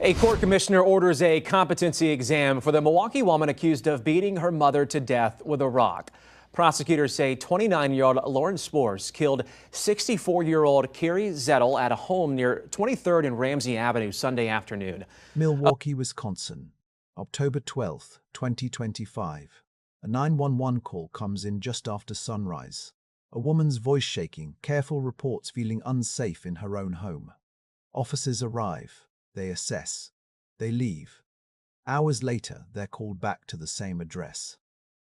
A court commissioner orders a competency exam for the Milwaukee woman accused of beating her mother to death with a rock. Prosecutors say 29-year-old Lauren Spores killed 64-year-old Carrie Zettel at a home near 23rd and Ramsey Avenue Sunday afternoon. Milwaukee, Wisconsin, October 12, 2025. A 911 call comes in just after sunrise. A woman's voice shaking, careful reports feeling unsafe in her own home. Officers arrive. They assess. They leave. Hours later, they're called back to the same address.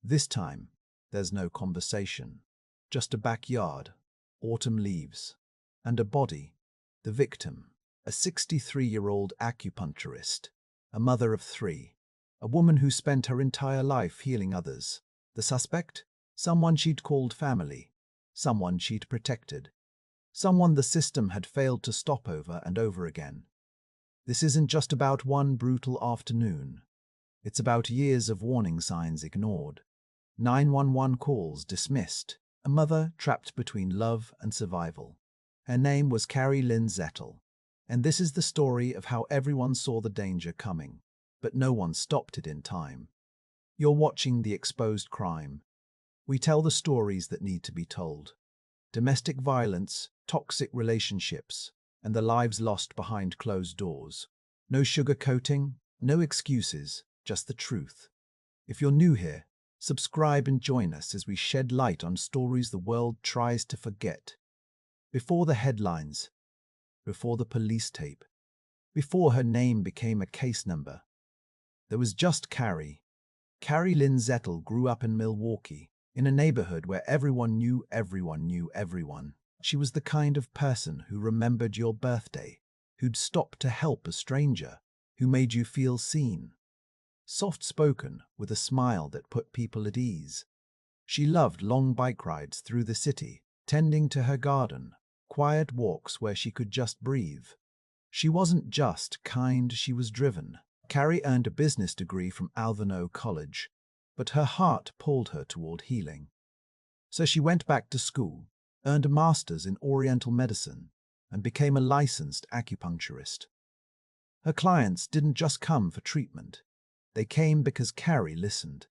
This time, there's no conversation. Just a backyard, autumn leaves, and a body. The victim, a 63-year-old acupuncturist, a mother of three, a woman who spent her entire life healing others. The suspect? Someone she'd called family, someone she'd protected, someone the system had failed to stop over and over again. This isn't just about one brutal afternoon. It's about years of warning signs ignored, 911 calls dismissed, a mother trapped between love and survival. Her name was Carrie Lynn Zettel, and this is the story of how everyone saw the danger coming, but no one stopped it in time. You're watching The Exposed Crime. We tell the stories that need to be told. Domestic violence, toxic relationships, and the lives lost behind closed doors. No sugarcoating, no excuses, just the truth. If you're new here, subscribe and join us as we shed light on stories the world tries to forget. Before the headlines, before the police tape, before her name became a case number, there was just Carrie. Carrie Lynn Zettel grew up in Milwaukee, in a neighborhood where everyone knew everyone. She was the kind of person who remembered your birthday, who'd stop to help a stranger, who made you feel seen. Soft-spoken, with a smile that put people at ease. She loved long bike rides through the city, tending to her garden, quiet walks where she could just breathe. She wasn't just kind, she was driven. Carrie earned a business degree from Alverno College, but her heart pulled her toward healing. So she went back to school, earned a master's in Oriental medicine, and became a licensed acupuncturist. Her clients didn't just come for treatment. They came because Carrie listened.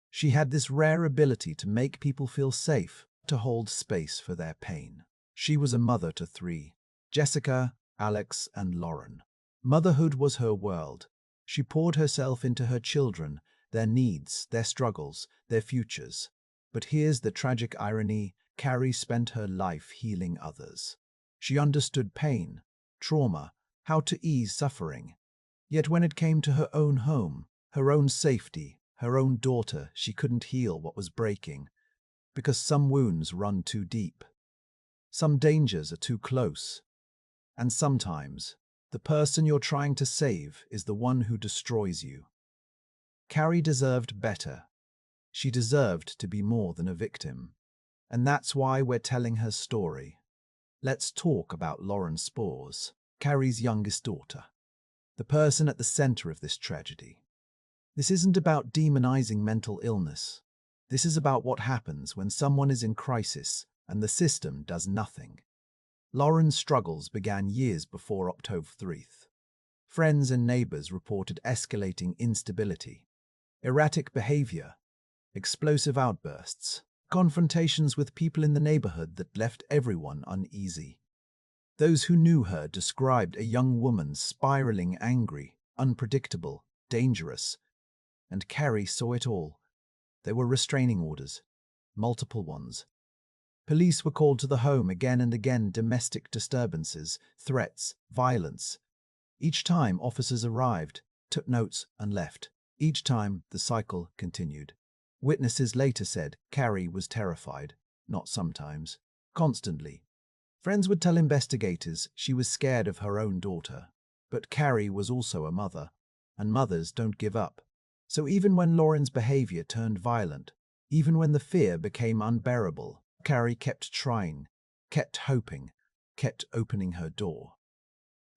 She had this rare ability to make people feel safe, to hold space for their pain. She was a mother to three: Jessica, Alex, and Lauren. Motherhood was her world. She poured herself into her children, their needs, their struggles, their futures. But here's the tragic irony: Carrie spent her life healing others. She understood pain, trauma, how to ease suffering. Yet when it came to her own home, her own safety, her own daughter, she couldn't heal what was breaking. Because some wounds run too deep. Some dangers are too close. And sometimes, the person you're trying to save is the one who destroys you. Carrie deserved better. She deserved to be more than a victim. And that's why we're telling her story. Let's talk about Lauren Spores, Carrie's youngest daughter, the person at the center of this tragedy. This isn't about demonizing mental illness. This is about what happens when someone is in crisis and the system does nothing. Lauren's struggles began years before October 3rd. Friends and neighbors reported escalating instability, erratic behavior, explosive outbursts, confrontations with people in the neighborhood that left everyone uneasy. Those who knew her described a young woman spiraling, angry, unpredictable, dangerous. And Carrie saw it all. There were restraining orders, multiple ones. Police were called to the home again and again, domestic disturbances, threats, violence. Each time officers arrived, took notes, and left. Each time the cycle continued. Witnesses later said Carrie was terrified, not sometimes, constantly. Friends would tell investigators she was scared of her own daughter. But Carrie was also a mother, and mothers don't give up. So even when Lauren's behavior turned violent, even when the fear became unbearable, Carrie kept trying, kept hoping, kept opening her door.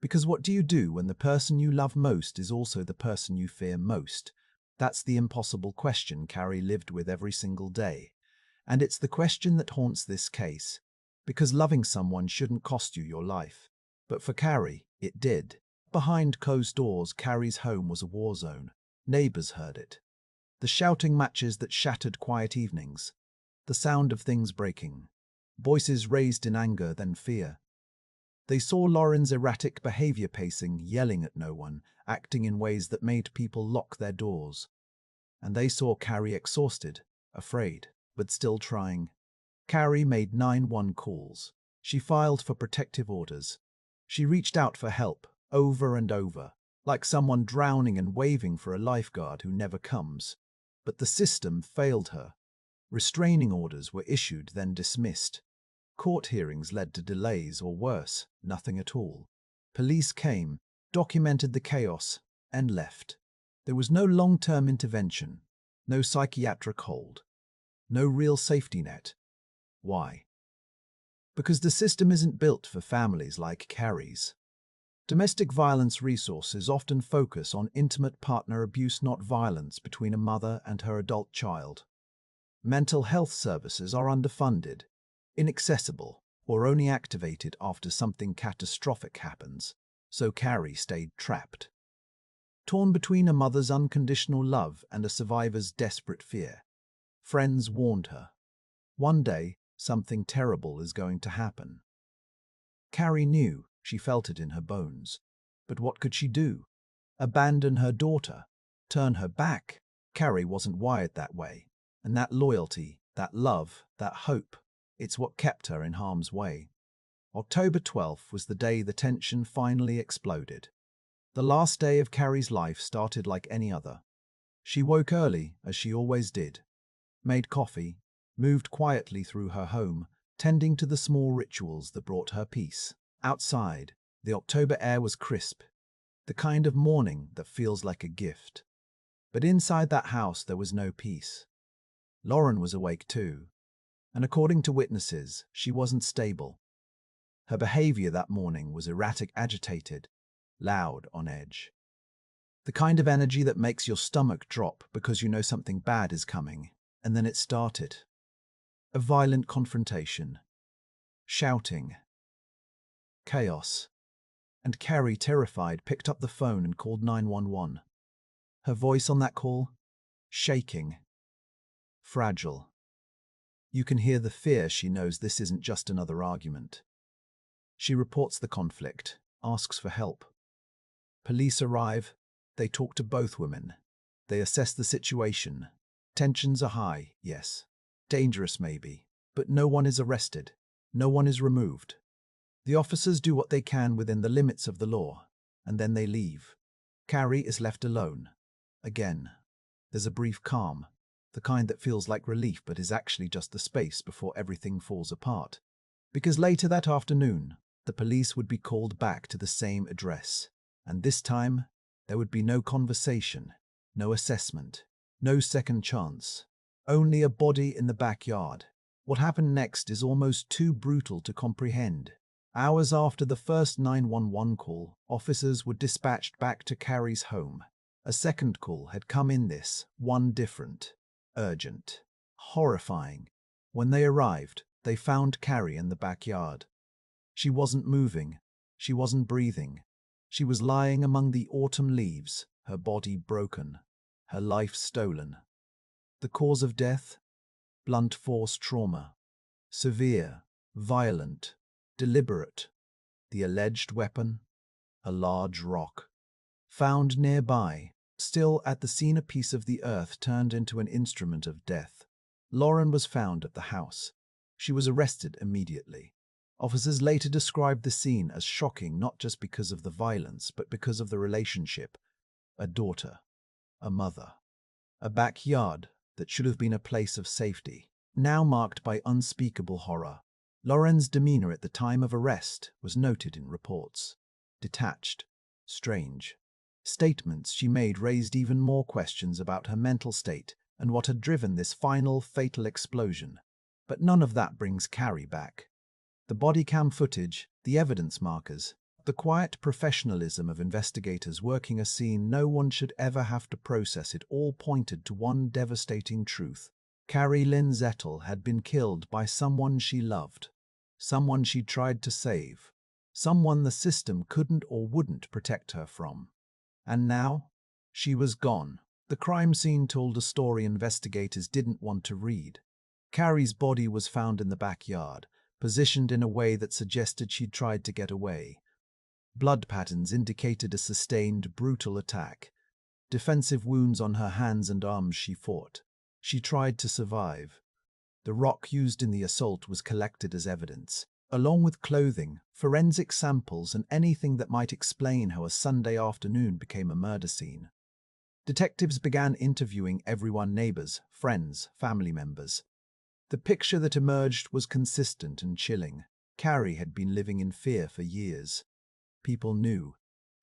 Because what do you do when the person you love most is also the person you fear most? That's the impossible question Carrie lived with every single day. And it's the question that haunts this case. Because loving someone shouldn't cost you your life. But for Carrie, it did. Behind closed doors, Carrie's home was a war zone. Neighbors heard it. The shouting matches that shattered quiet evenings. The sound of things breaking. Voices raised in anger, then fear. They saw Lauren's erratic behavior, pacing, yelling at no one, acting in ways that made people lock their doors. And they saw Carrie exhausted, afraid, but still trying. Carrie made 911 calls. She filed for protective orders. She reached out for help, over and over, like someone drowning and waving for a lifeguard who never comes. But the system failed her. Restraining orders were issued, then dismissed. Court hearings led to delays, or worse, nothing at all. Police came, documented the chaos, and left. There was no long-term intervention, no psychiatric hold, no real safety net. Why? Because the system isn't built for families like Carrie's. Domestic violence resources often focus on intimate partner abuse, not violence between a mother and her adult child. Mental health services are underfunded, inaccessible, or only activated after something catastrophic happens, so Carrie stayed trapped. Torn between a mother's unconditional love and a survivor's desperate fear. Friends warned her. One day, something terrible is going to happen. Carrie knew, she felt it in her bones. But what could she do? Abandon her daughter? Turn her back? Carrie wasn't wired that way. And that loyalty, that love, that hope, it's what kept her in harm's way. October 12th was the day the tension finally exploded. The last day of Carrie's life started like any other. She woke early, as she always did, made coffee, moved quietly through her home, tending to the small rituals that brought her peace. Outside, the October air was crisp, the kind of morning that feels like a gift. But inside that house there was no peace. Lauren was awake too, and according to witnesses, she wasn't stable. Her behavior that morning was erratic, agitated, loud, on edge. The kind of energy that makes your stomach drop because you know something bad is coming, and then it started. A violent confrontation. Shouting. Chaos. And Carrie, terrified, picked up the phone and called 911. Her voice on that call? Shaking. Fragile. You can hear the fear. She knows this isn't just another argument. She reports the conflict, asks for help. Police arrive. They talk to both women. They assess the situation. Tensions are high, yes. Dangerous, maybe. But no one is arrested. No one is removed. The officers do what they can within the limits of the law, and then they leave. Carrie is left alone. Again. There's a brief calm, the kind that feels like relief but is actually just the space before everything falls apart. Because later that afternoon, the police would be called back to the same address, and this time, there would be no conversation, no assessment, no second chance, only a body in the backyard. What happened next is almost too brutal to comprehend. Hours after the first 911 call, officers were dispatched back to Carrie's home. A second call had come in, this one different, urgent, horrifying. When they arrived, they found Carrie in the backyard. She wasn't moving. She wasn't breathing. She was lying among the autumn leaves, her body broken, her life stolen. The cause of death? Blunt force trauma. Severe, violent, deliberate. The alleged weapon? A large rock. Found nearby, still at the scene, a piece of the earth turned into an instrument of death. Lauren was found at the house. She was arrested immediately. Officers later described the scene as shocking, not just because of the violence, but because of the relationship. A daughter, a mother, a backyard that should have been a place of safety, now marked by unspeakable horror. Lauren's demeanor at the time of arrest was noted in reports. Detached, strange. Statements she made raised even more questions about her mental state and what had driven this final, fatal explosion. But none of that brings Carrie back. The body cam footage, the evidence markers, the quiet professionalism of investigators working a scene no one should ever have to process, it all pointed to one devastating truth. Carrie Lynn Zettel had been killed by someone she loved, someone she tried to save, someone the system couldn't or wouldn't protect her from. And now, she was gone. The crime scene told a story investigators didn't want to read. Carrie's body was found in the backyard, positioned in a way that suggested she'd tried to get away. Blood patterns indicated a sustained, brutal attack. Defensive wounds on her hands and arms. She fought. She tried to survive. The rock used in the assault was collected as evidence, along with clothing, forensic samples, and anything that might explain how a Sunday afternoon became a murder scene. Detectives began interviewing everyone: neighbors, friends, family members. The picture that emerged was consistent and chilling. Carrie had been living in fear for years. People knew.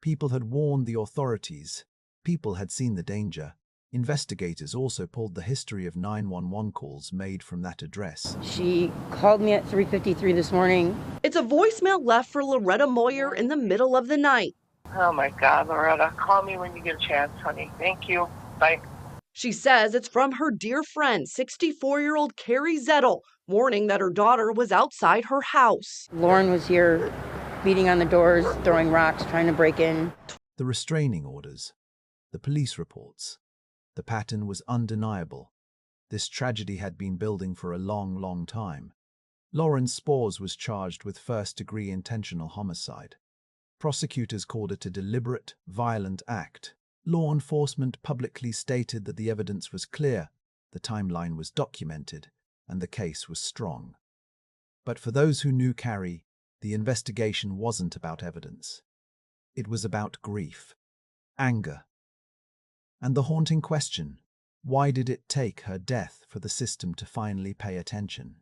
People had warned the authorities. People had seen the danger. Investigators also pulled the history of 911 calls made from that address. She called me at 3:53 this morning. It's a voicemail left for Loretta Moyer in the middle of the night. Oh my God, Loretta, call me when you get a chance, honey. Thank you. Bye. She says it's from her dear friend, 64-year-old Carrie Zettel, warning that her daughter was outside her house. Lauren was here beating on the doors, throwing rocks, trying to break in. The restraining orders, the police reports. The pattern was undeniable. This tragedy had been building for a long, long time. Lauren Spores was charged with first-degree intentional homicide. Prosecutors called it a deliberate, violent act. Law enforcement publicly stated that the evidence was clear, the timeline was documented, and the case was strong. But for those who knew Carrie, the investigation wasn't about evidence. It was about grief, anger, and the haunting question: why did it take her death for the system to finally pay attention?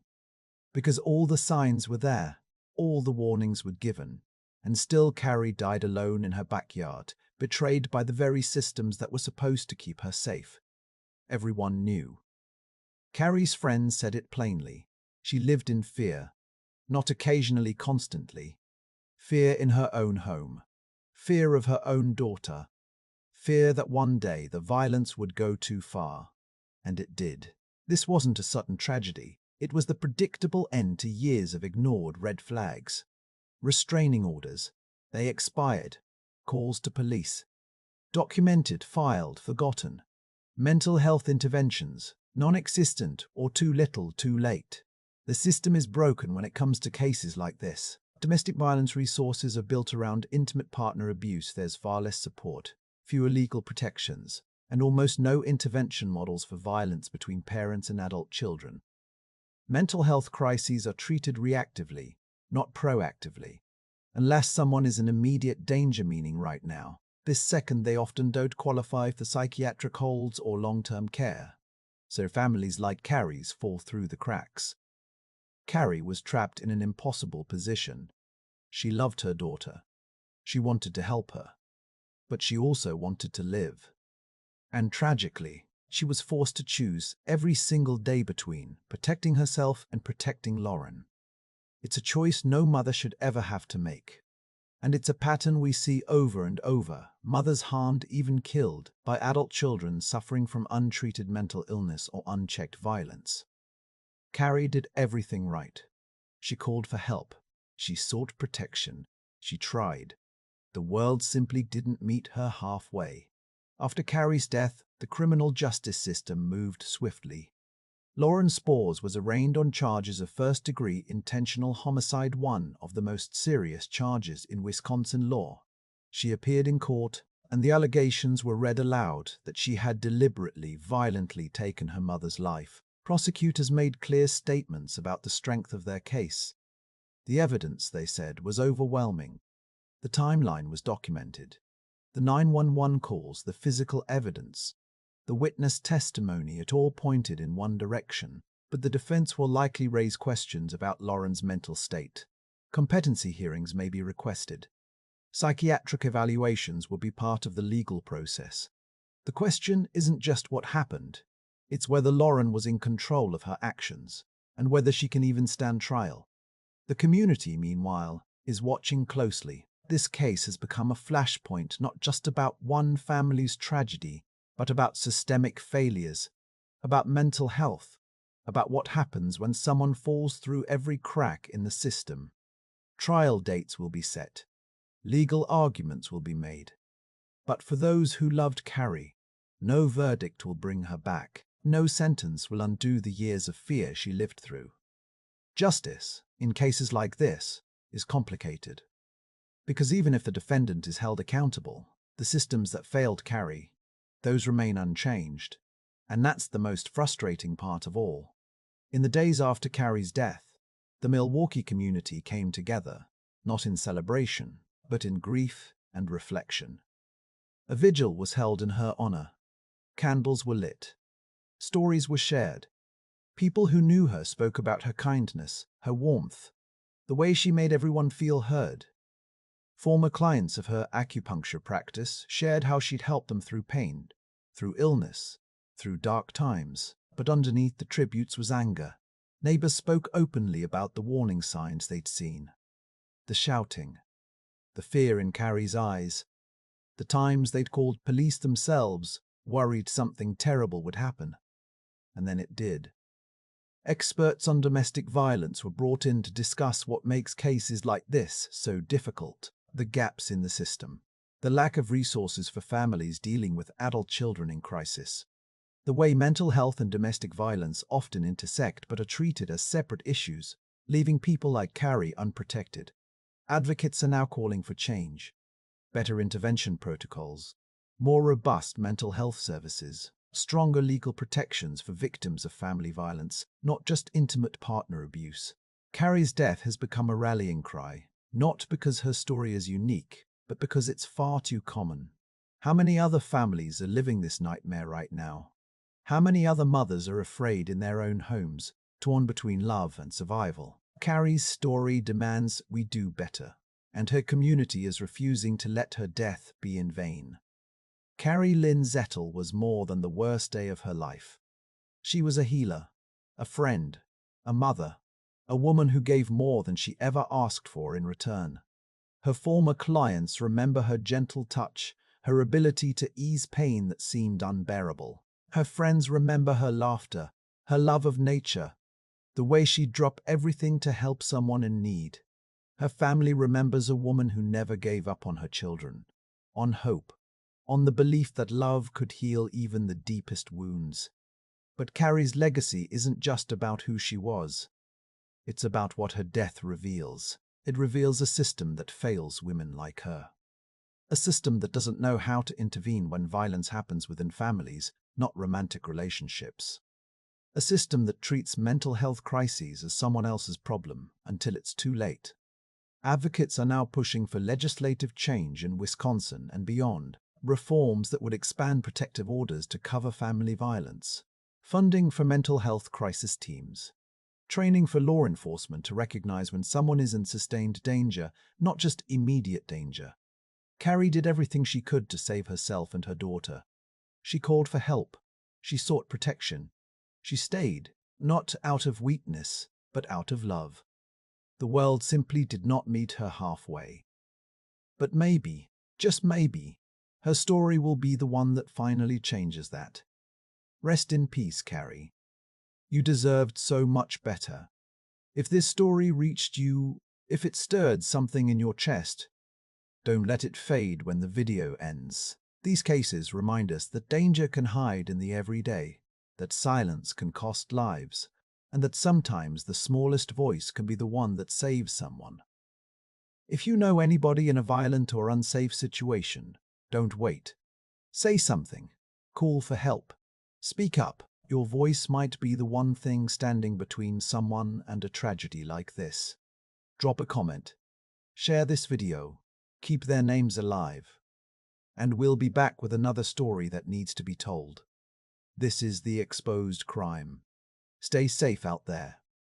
Because all the signs were there, all the warnings were given, and still Carrie died alone in her backyard, betrayed by the very systems that were supposed to keep her safe. Everyone knew. Carrie's friends said it plainly. She lived in fear, not occasionally, constantly. Fear in her own home. Fear of her own daughter. Fear that one day the violence would go too far. And it did. This wasn't a sudden tragedy. It was the predictable end to years of ignored red flags. Restraining orders. They expired. Calls to police. Documented, filed, forgotten. Mental health interventions. Non-existent or too little, too late. The system is broken when it comes to cases like this. Domestic violence resources are built around intimate partner abuse. There's far less support, fewer legal protections, and almost no intervention models for violence between parents and adult children. Mental health crises are treated reactively, not proactively. Unless someone is in immediate danger, meaning right now, this second, they often don't qualify for psychiatric holds or long-term care. So families like Carrie's fall through the cracks. Carrie was trapped in an impossible position. She loved her daughter. She wanted to help her. But she also wanted to live. And tragically, she was forced to choose every single day between protecting herself and protecting Lauren. It's a choice no mother should ever have to make. And it's a pattern we see over and over: mothers harmed, even killed, by adult children suffering from untreated mental illness or unchecked violence. Carrie did everything right. She called for help. She sought protection. She tried. The world simply didn't meet her halfway. After Carrie's death, the criminal justice system moved swiftly. Lauren Spores was arraigned on charges of first-degree intentional homicide, one of the most serious charges in Wisconsin law. She appeared in court, and the allegations were read aloud that she had deliberately, violently taken her mother's life. Prosecutors made clear statements about the strength of their case. The evidence, they said, was overwhelming. The timeline was documented. The 911 calls, the physical evidence, the witness testimony, it all pointed in one direction. But the defense will likely raise questions about Lauren's mental state. Competency hearings may be requested. Psychiatric evaluations will be part of the legal process. The question isn't just what happened. It's whether Lauren was in control of her actions, and whether she can even stand trial. The community, meanwhile, is watching closely. This case has become a flashpoint, not just about one family's tragedy, but about systemic failures, about mental health, about what happens when someone falls through every crack in the system. Trial dates will be set. Legal arguments will be made. But for those who loved Carrie, no verdict will bring her back. No sentence will undo the years of fear she lived through. Justice, in cases like this, is complicated. Because even if the defendant is held accountable, the systems that failed Carrie, those remain unchanged. And that's the most frustrating part of all. In the days after Carrie's death, the Milwaukee community came together, not in celebration, but in grief and reflection. A vigil was held in her honor. Candles were lit. Stories were shared. People who knew her spoke about her kindness, her warmth, the way she made everyone feel heard. Former clients of her acupuncture practice shared how she'd helped them through pain, through illness, through dark times. But underneath the tributes was anger. Neighbors spoke openly about the warning signs they'd seen. The shouting, the fear in Carrie's eyes, the times they'd called police themselves, worried something terrible would happen. And then it did. Experts on domestic violence were brought in to discuss what makes cases like this so difficult: the gaps in the system, the lack of resources for families dealing with adult children in crisis, the way mental health and domestic violence often intersect but are treated as separate issues, leaving people like Carrie unprotected. Advocates are now calling for change: better intervention protocols, more robust mental health services, stronger legal protections for victims of family violence, not just intimate partner abuse. Carrie's death has become a rallying cry, not because her story is unique, but because it's far too common. How many other families are living this nightmare right now? How many other mothers are afraid in their own homes, torn between love and survival? Carrie's story demands we do better, and her community is refusing to let her death be in vain. Carrie Lynn Zettel was more than the worst day of her life. She was a healer, a friend, a mother, a woman who gave more than she ever asked for in return. Her former clients remember her gentle touch, her ability to ease pain that seemed unbearable. Her friends remember her laughter, her love of nature, the way she'd drop everything to help someone in need. Her family remembers a woman who never gave up on her children, on hope, on the belief that love could heal even the deepest wounds. But Carrie's legacy isn't just about who she was. It's about what her death reveals. It reveals a system that fails women like her. A system that doesn't know how to intervene when violence happens within families, not romantic relationships. A system that treats mental health crises as someone else's problem until it's too late. Advocates are now pushing for legislative change in Wisconsin and beyond, reforms that would expand protective orders to cover family violence, funding for mental health crisis teams, training for law enforcement to recognize when someone is in sustained danger, not just immediate danger. Carrie did everything she could to save herself and her daughter. She called for help. She sought protection. She stayed, not out of weakness, but out of love. The world simply did not meet her halfway. But maybe, just maybe, her story will be the one that finally changes that. Rest in peace, Carrie. You deserved so much better. If this story reached you, if it stirred something in your chest, don't let it fade when the video ends. These cases remind us that danger can hide in the everyday, that silence can cost lives, and that sometimes the smallest voice can be the one that saves someone. If you know anybody in a violent or unsafe situation, don't wait. Say something. Call for help. Speak up. Your voice might be the one thing standing between someone and a tragedy like this. Drop a comment. Share this video. Keep their names alive. And we'll be back with another story that needs to be told. This is The Exposed Crime. Stay safe out there.